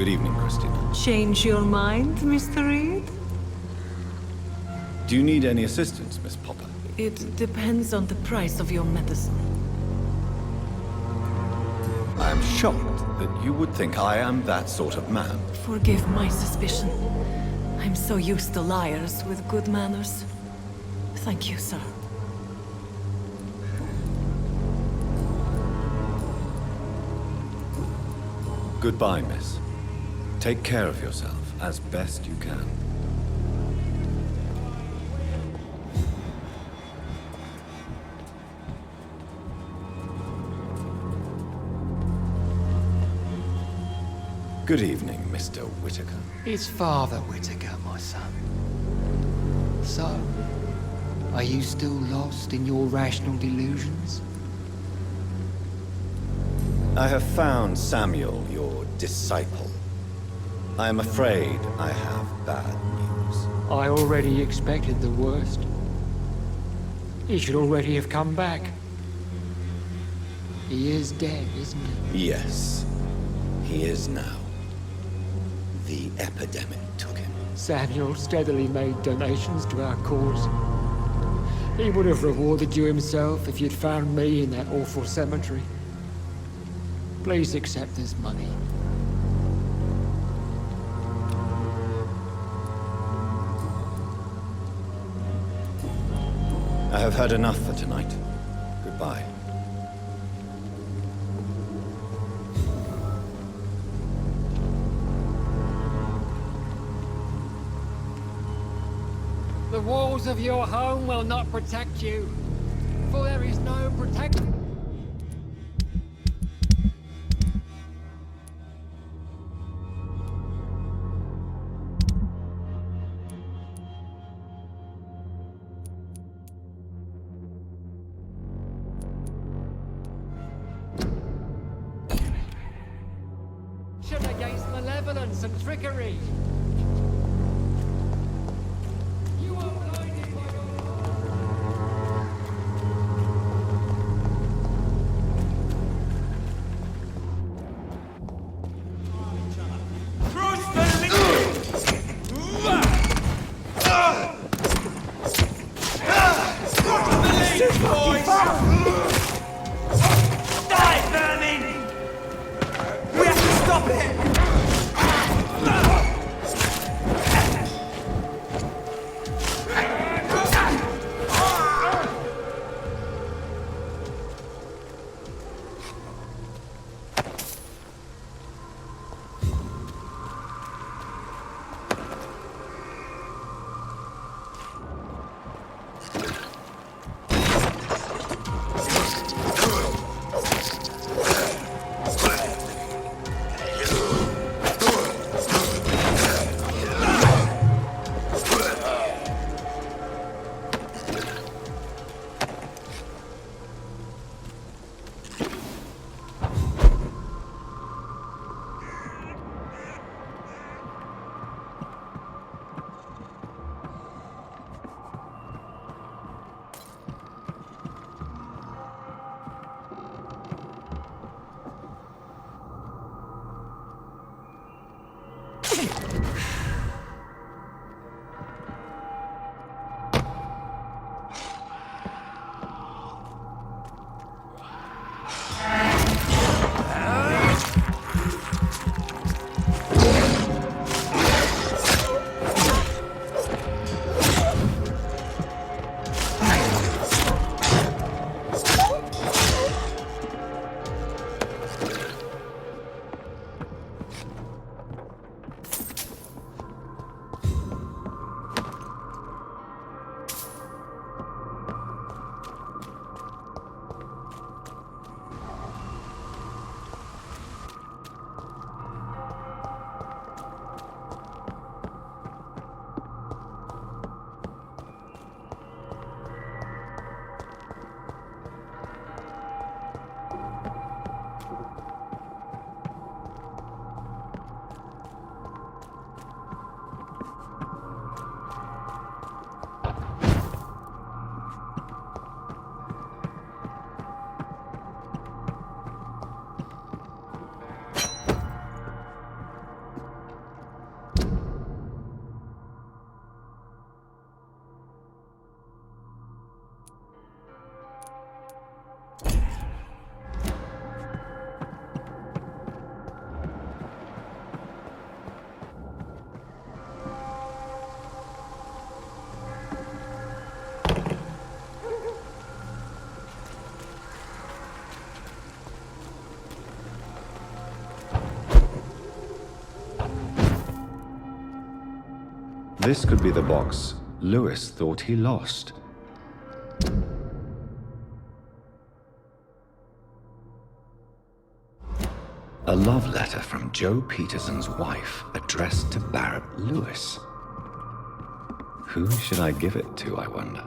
Good evening, Christina. Change your mind, Mr. Reid? Do you need any assistance, Miss Popper? It depends on the price of your medicine. I am shocked that you would think I am that sort of man. Forgive my suspicion. I'm so used to liars with good manners. Thank you, sir. Goodbye, miss. Take care of yourself as best you can. Good evening, Mr. Whitaker. It's Father Whitaker, my son. So, are you still lost in your rational delusions? I have found Samuel, your disciple. I am afraid I have bad news. I already expected the worst. He should already have come back. He is dead, isn't he? Yes, he is now. The epidemic took him. Samuel steadily made donations to our cause. He would have rewarded you himself if you'd found me in that awful cemetery. Please accept this money. I have had enough for tonight. Goodbye. The walls of your home will not protect you, for there is no protection. Against malevolence and trickery. You are blinded by This could be the box Lewis thought he lost. A love letter from Joe Peterson's wife, addressed to Barrett Lewis. Who should I give it to, I wonder?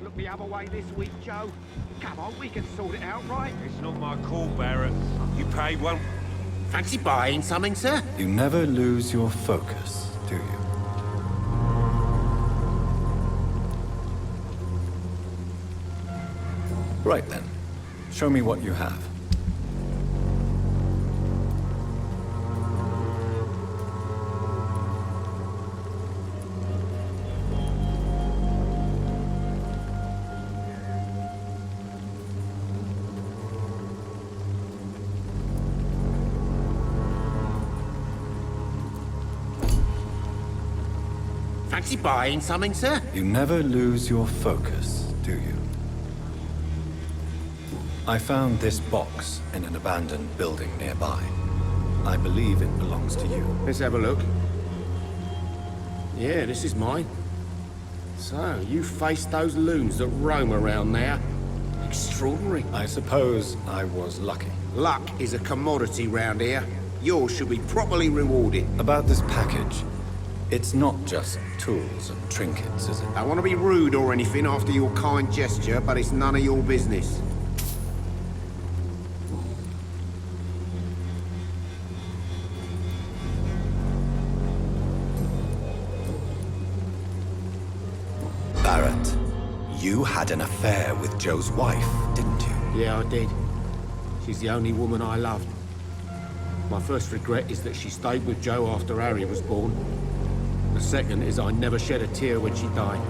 Look the other way this week, Joe. Come on, we can sort it out, right? It's not my call, Barrett. You paid one. Fancy buying something, sir? You never lose your focus, do you? Right then. Show me what you have. Fancy buying something, sir? You never lose your focus, do you? I found this box in an abandoned building nearby. I believe it belongs to you. Let's have a look. Yeah, this is mine. So, you faced those loons that roam around there. Extraordinary. I suppose I was lucky. Luck is a commodity round here. Yours should be properly rewarded. About this package, it's not just tools and trinkets, is it? I want to be rude or anything after your kind gesture, but it's none of your business. Barrett, you had an affair with Joe's wife, didn't you? Yeah, I did. She's the only woman I loved. My first regret is that she stayed with Joe after Harry was born. The second is I never shed a tear when she died.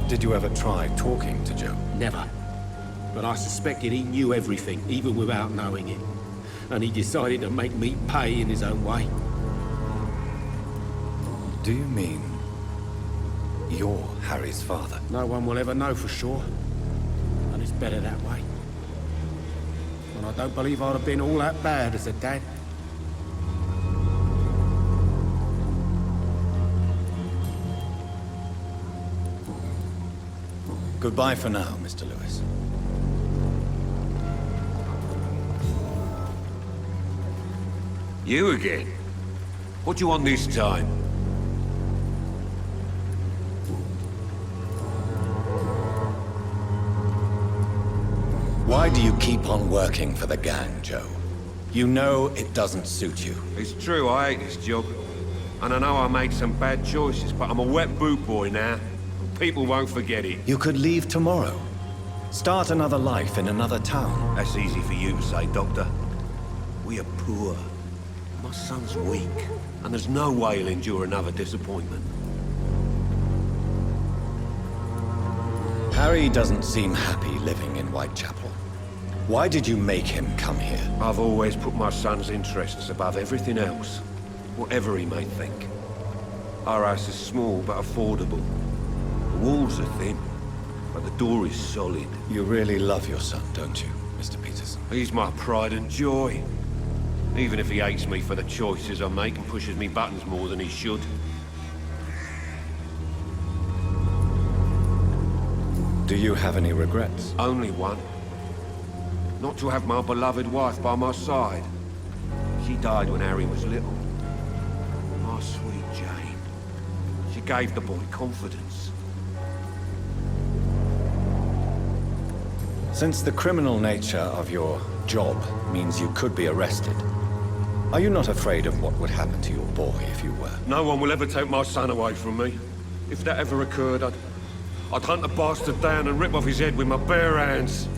Did you ever try talking to Joe? Never. But I suspected he knew everything, even without knowing it. And he decided to make me pay in his own way. Do you mean you're Harry's father? No one will ever know for sure. And it's better that way. And I don't believe I'd have been all that bad as a dad. Goodbye for now, Mr. Lewis. You again? What do you want this time? Why do you keep on working for the gang, Joe? You know it doesn't suit you. It's true, I hate this job. And I know I made some bad choices, but I'm a wet boot boy now. And people won't forget it. You could leave tomorrow. Start another life in another town. That's easy for you to say, Doctor. We are poor. My son's weak. And there's no way he'll endure another disappointment. Harry doesn't seem happy living in Whitechapel. Why did you make him come here? I've always put my son's interests above everything else, whatever he may think. Our house is small but affordable. The walls are thin, but the door is solid. You really love your son, don't you, Mr. Peterson? He's my pride and joy. Even if he hates me for the choices I make and pushes me buttons more than he should. Do you have any regrets? Only one. Not to have my beloved wife by my side. She died when Harry was little. My sweet Jane. She gave the boy confidence. Since the criminal nature of your job means you could be arrested, are you not afraid of what would happen to your boy if you were? No one will ever take my son away from me. If that ever occurred, I'd hunt the bastard down and rip off his head with my bare hands.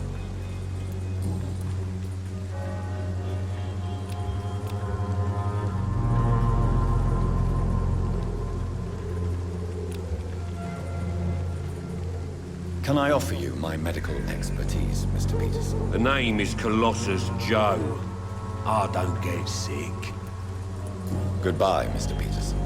Can I offer you my medical expertise, Mr. Peterson? The name is Colossus Joe. I don't get sick. Goodbye, Mr. Peterson.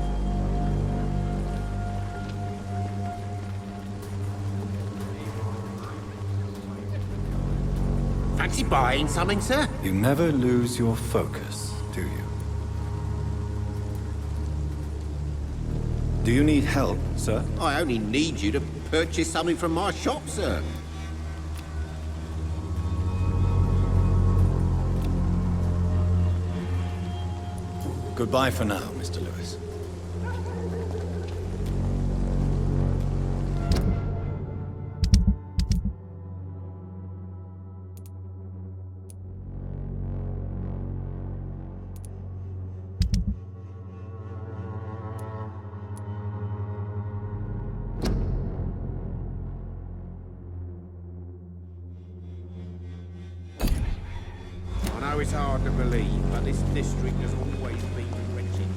Fancy buying something, sir? You never lose your focus, do you? Do you need help, sir? I only need you to purchase something from my shop, sir. Goodbye for now, Mr. Lewis. I know it's hard to believe, but this district has always been wretched.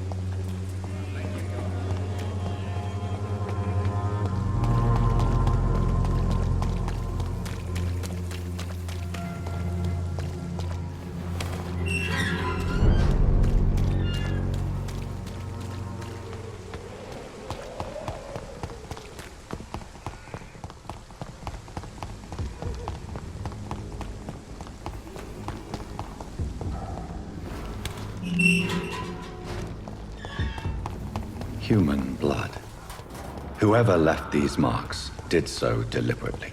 Human blood. Whoever left these marks did so deliberately.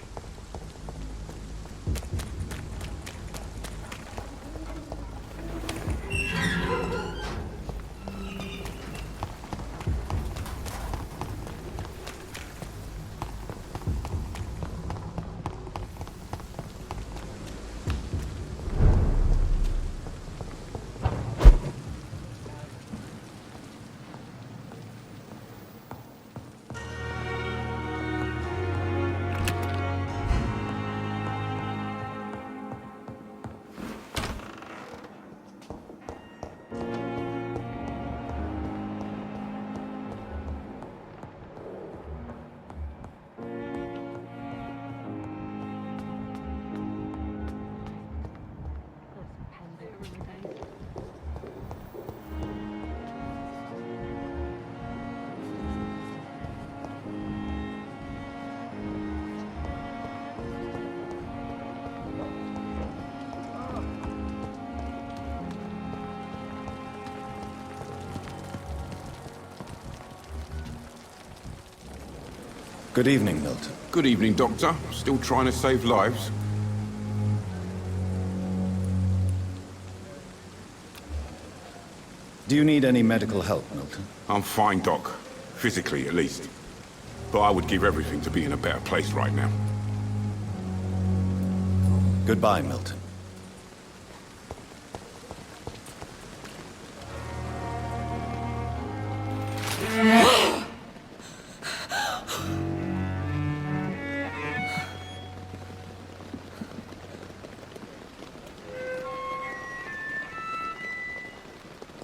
Good evening, Milton. Good evening, Doctor. Still trying to save lives? Do you need any medical help, Milton? I'm fine, Doc. Physically, at least. But I would give everything to be in a better place right now. Goodbye, Milton.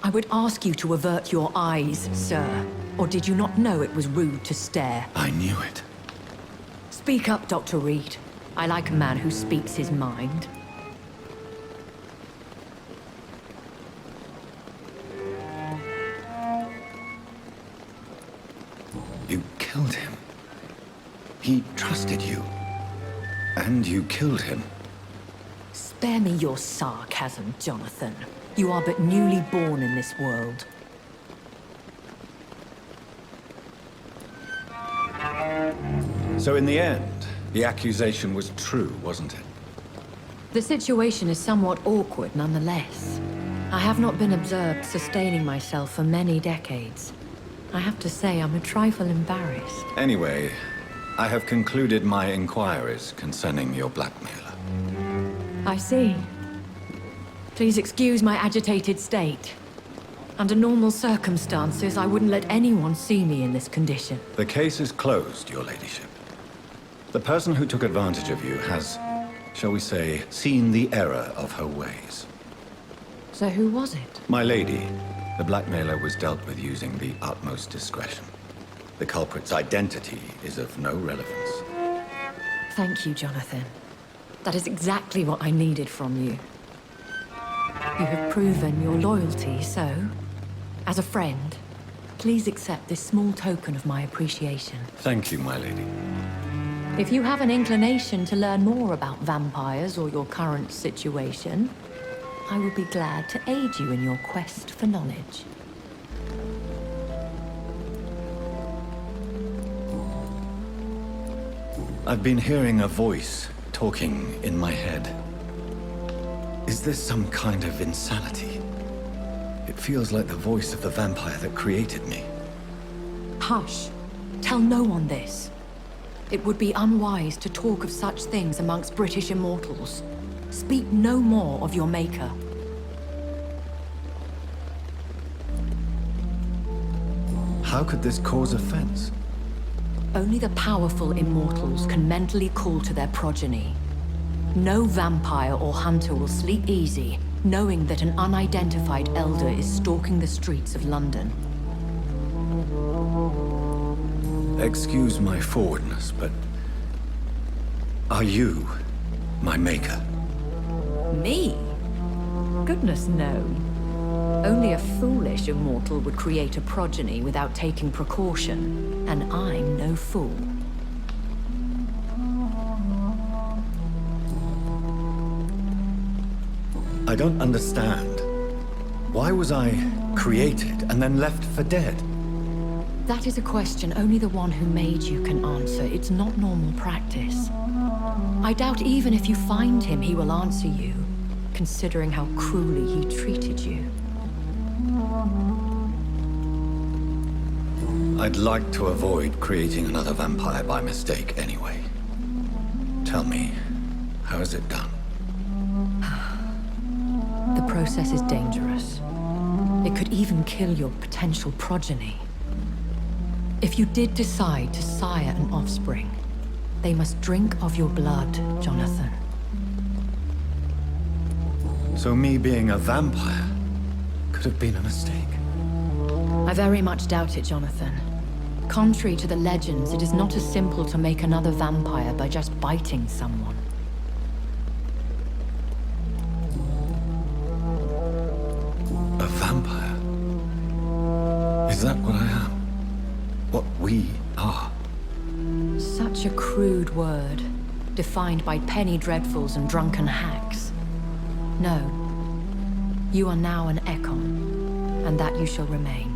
I would ask you to avert your eyes, sir. Or did you not know it was rude to stare? I knew it. Speak up, Dr. Reid. I like a man who speaks his mind. You killed him. He trusted you. And you killed him. Spare me your sarcasm, Jonathan. You are but newly born in this world. So in the end, the accusation was true, wasn't it? The situation is somewhat awkward nonetheless. I have not been observed sustaining myself for many decades. I have to say I'm a trifle embarrassed. Anyway, I have concluded my inquiries concerning your blackmailer. I see. Please excuse my agitated state. Under normal circumstances, I wouldn't let anyone see me in this condition. The case is closed, your ladyship. The person who took advantage of you has, shall we say, seen the error of her ways. So who was it? My lady, the blackmailer was dealt with using the utmost discretion. The culprit's identity is of no relevance. Thank you, Jonathan. That is exactly what I needed from you. You have proven your loyalty, so, as a friend, please accept this small token of my appreciation. Thank you, my lady. If you have an inclination to learn more about vampires or your current situation, I will be glad to aid you in your quest for knowledge. I've been hearing a voice talking in my head. Is this some kind of insanity? It feels like the voice of the vampire that created me. Hush. Tell no one this. It would be unwise to talk of such things amongst British immortals. Speak no more of your maker. How could this cause offense? Only the powerful immortals can mentally call to their progeny. No vampire or hunter will sleep easy, knowing that an unidentified elder is stalking the streets of London. Excuse my forwardness, but are you my maker? Me? Goodness, no. Only a foolish immortal would create a progeny without taking precaution, and I'm no fool. I don't understand. Why was I created and then left for dead? That is a question only the one who made you can answer. It's not normal practice. I doubt even if you find him, he will answer you, considering how cruelly he treated you. I'd like to avoid creating another vampire by mistake anyway. Tell me, how is it done? The process is dangerous. It could even kill your potential progeny. If you did decide to sire an offspring, they must drink of your blood, Jonathan. So me being a vampire could have been a mistake. I very much doubt it, Jonathan. Contrary to the legends, it is not as simple to make another vampire by just biting someone. A vampire? Is that what I am? What we are? Such a crude word, defined by penny dreadfuls and drunken hacks. No. You are now an Ekon, and that you shall remain.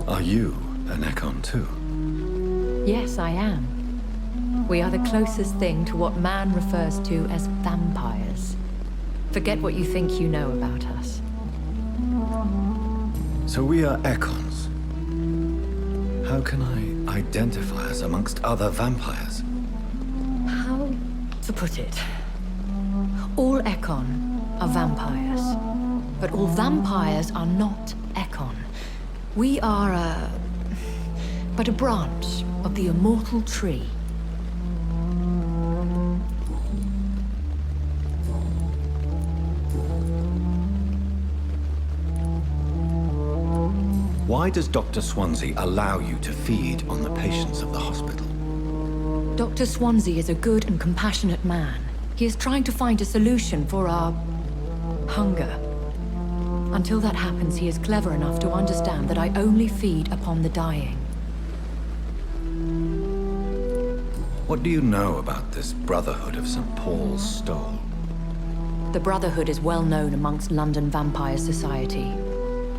Are you an Ekon too? Yes, I am. We are the closest thing to what man refers to as vampires. Forget what you think you know about us. So we are Ekons. How can I identify us amongst other vampires? How to put it? All Ekon are vampires. But all vampires are not Ekon. We are but a branch of the immortal tree. Why does Dr. Swansea allow you to feed on the patients of the hospital? Dr. Swansea is a good and compassionate man. He is trying to find a solution for our hunger. Until that happens, he is clever enough to understand that I only feed upon the dying. What do you know about this Brotherhood of St. Paul's Stole? The Brotherhood is well known amongst London vampire society.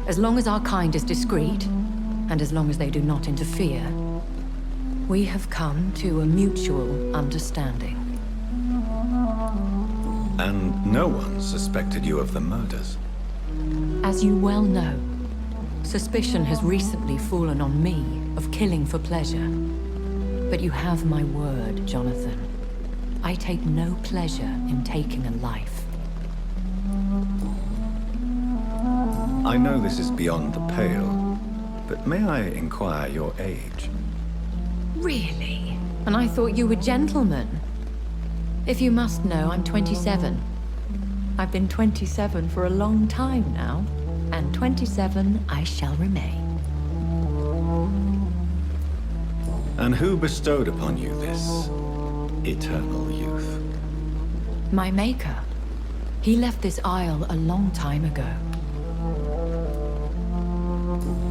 As long as our kind is discreet, and as long as they do not interfere, we have come to a mutual understanding. And no one suspected you of the murders? As you well know, suspicion has recently fallen on me of killing for pleasure. But you have my word, Jonathan. I take no pleasure in taking a life. I know this is beyond the pale, but may I inquire your age? Really? And I thought you were gentlemen. If you must know, I'm 27. I've been 27 for a long time now, and 27 I shall remain. And who bestowed upon you this eternal youth? My maker. He left this isle a long time ago.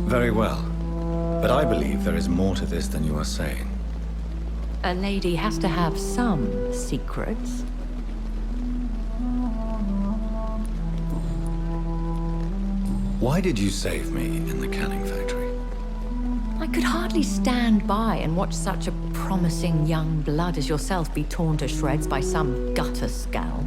Very well. But I believe there is more to this than you are saying. A lady has to have some secrets. Why did you save me in the canning factory? I could hardly stand by and watch such a promising young blood as yourself be torn to shreds by some gutter scowl.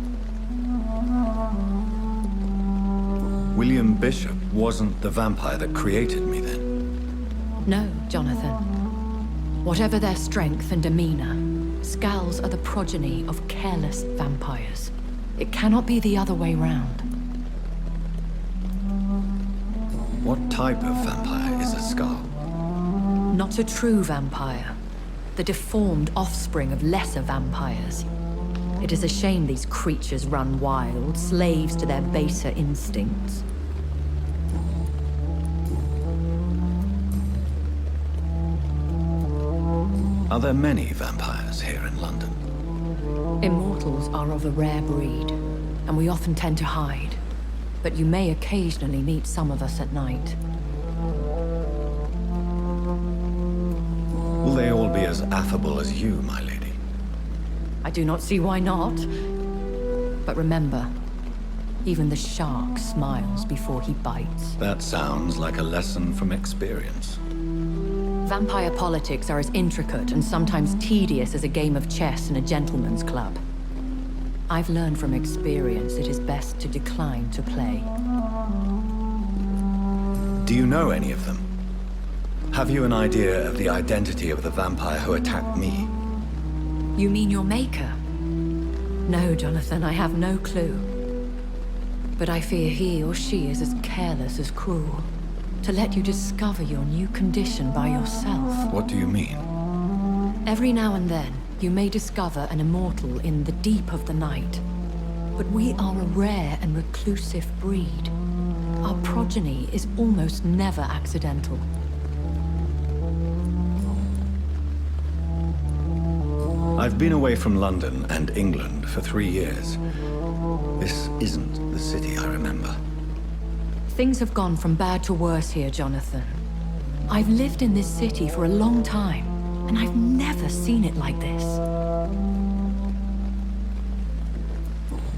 William Bishop wasn't the vampire that created me then? No, Jonathan. Whatever their strength and demeanor, Scowls are the progeny of careless vampires. It cannot be the other way round. What type of vampire is a Skull? Not a true vampire. The deformed offspring of lesser vampires. It is a shame these creatures run wild, slaves to their baser instincts. Are there many vampires here in London? Immortals are of a rare breed, and we often tend to hide. But you may occasionally meet some of us at night. Will they all be as affable as you, my lady? I do not see why not. But remember, even the shark smiles before he bites. That sounds like a lesson from experience. Vampire politics are as intricate and sometimes tedious as a game of chess in a gentleman's club. I've learned from experience it is best to decline to play. Do you know any of them? Have you an idea of the identity of the vampire who attacked me? You mean your maker? No, Jonathan, I have no clue. But I fear he or she is as careless as cruel. To let you discover your new condition by yourself. What do you mean? Every now and then, you may discover an immortal in the deep of the night. But we are a rare and reclusive breed. Our progeny is almost never accidental. I've been away from London and England for 3 years. This isn't the city I remember. Things have gone from bad to worse here, Jonathan. I've lived in this city for a long time, and I've never seen it like this.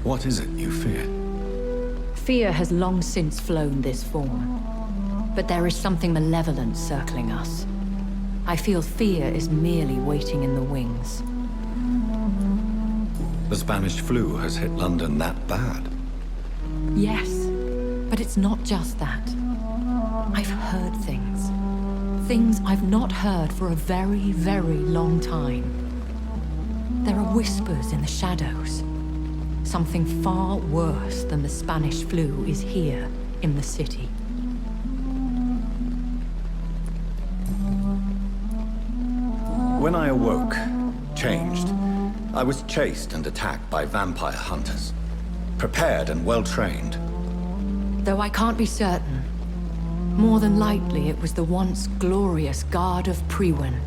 What is it you fear? Fear has long since flown this form. But there is something malevolent circling us. I feel fear is merely waiting in the wings. The Spanish flu has hit London that bad. Yes. But it's not just that. I've heard things. Things I've not heard for a very, very long time. There are whispers in the shadows. Something far worse than the Spanish flu is here in the city. When I awoke, changed, I was chased and attacked by vampire hunters. Prepared and well-trained. Though I can't be certain, more than likely it was the once glorious Guard of Priwen.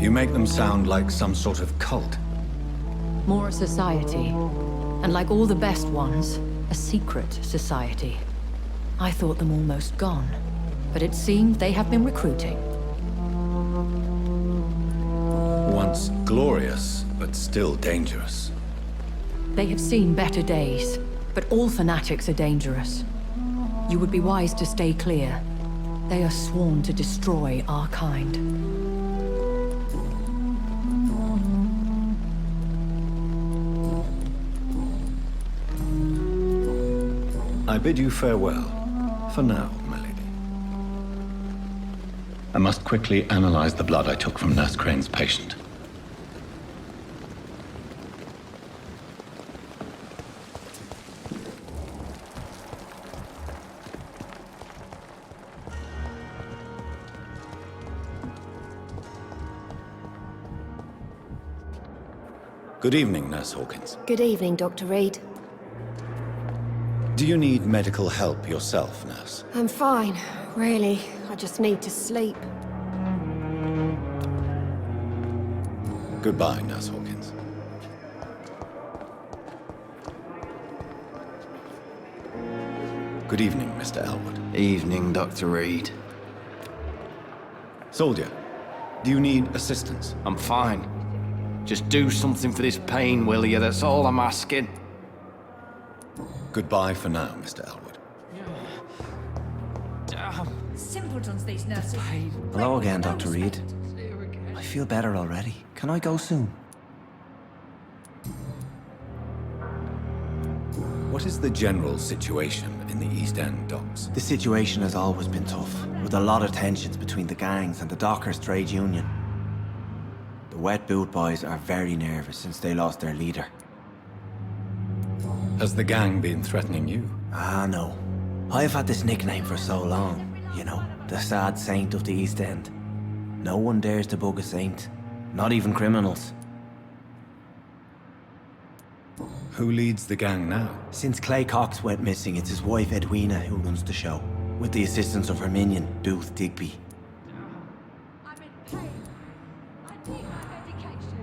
You make them sound like some sort of cult. More a society, and like all the best ones, a secret society. I thought them almost gone, but it seemed they have been recruiting. Once glorious, but still dangerous. They have seen better days, but all fanatics are dangerous. You would be wise to stay clear. They are sworn to destroy our kind. I bid you farewell, for now, my lady. I must quickly analyze the blood I took from Nurse Crane's patient. Good evening, Nurse Hawkins. Good evening, Dr. Reid. Do you need medical help yourself, Nurse? I'm fine, really. I just need to sleep. Goodbye, Nurse Hawkins. Good evening, Mr. Elwood. Evening, Dr. Reid. Soldier, do you need assistance? I'm fine. Just do something for this pain, will you? That's all I'm asking. Goodbye for now, Mr. Elwood. Simpletons, these nurses. Hello again, Dr. Reid. I feel better already. Can I go soon? What is the general situation in the East End docks? The situation has always been tough, with a lot of tensions between the gangs and the dockers' trade union. The wet boot boys are very nervous since they lost their leader. Has the gang been threatening you? Ah, no. I've had this nickname for so long, you know, the sad saint of the East End. No one dares to bug a saint, not even criminals. Who leads the gang now? Since Clay Cox went missing, it's his wife Edwina who runs the show, with the assistance of her minion, Booth Digby. I'm in pain. I need my medication.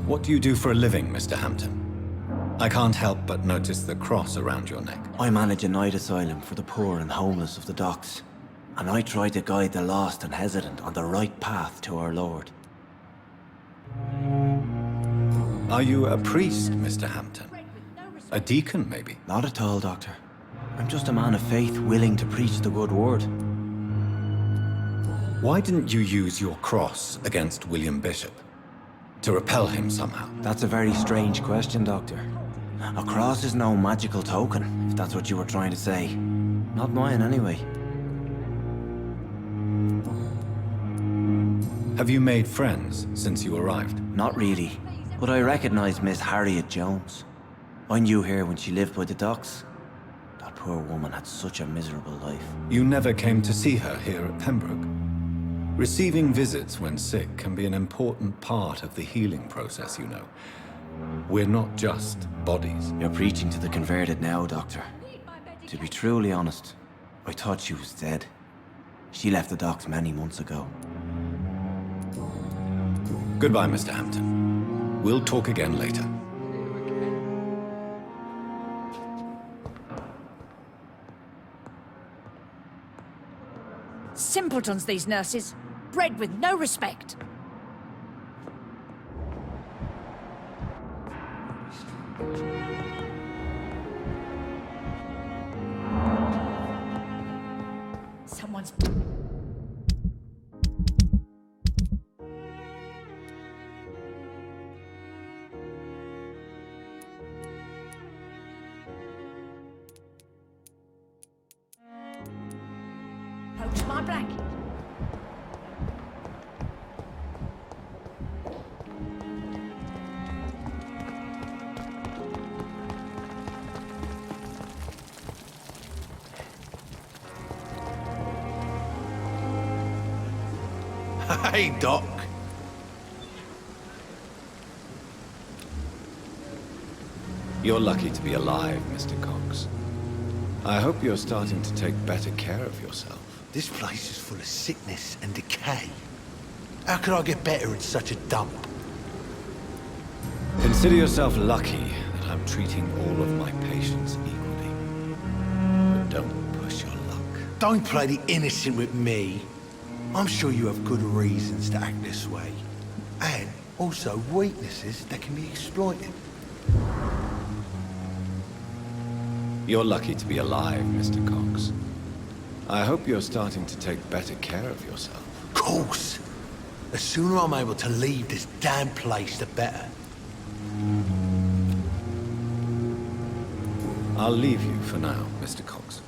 What do you do for a living, Mr. Hampton? I can't help but notice the cross around your neck. I manage a night asylum for the poor and homeless of the docks, and I try to guide the lost and hesitant on the right path to our Lord. Are you a priest, Mr. Hampton? A deacon, maybe? Not at all, Doctor. I'm just a man of faith willing to preach the good word. Why didn't you use your cross against William Bishop? To repel him somehow? That's a very strange question, Doctor. A cross is no magical token, if that's what you were trying to say. Not mine, anyway. Have you made friends since you arrived? Not really, but I recognize Miss Harriet Jones. I knew her when she lived by the docks. That poor woman had such a miserable life. You never came to see her here at Pembroke? Receiving visits when sick can be an important part of the healing process, you know. We're not just bodies. You're preaching to the converted now, Doctor. To be truly honest, I thought she was dead. She left the docks many months ago. Goodbye, Mr. Hampton. We'll talk again later. Simpletons, these nurses. Bred with no respect. Someone's... Poach my blanket. Hey, Doc. You're lucky to be alive, Mr. Cox. I hope you're starting to take better care of yourself. This place is full of sickness and decay. How could I get better in such a dump? Consider yourself lucky that I'm treating all of my patients equally. But don't push your luck. Don't play the innocent with me. I'm sure you have good reasons to act this way. And also weaknesses that can be exploited. You're lucky to be alive, Mr. Cox. I hope you're starting to take better care of yourself. Of course. The sooner I'm able to leave this damn place, the better. I'll leave you for now, Mr. Cox.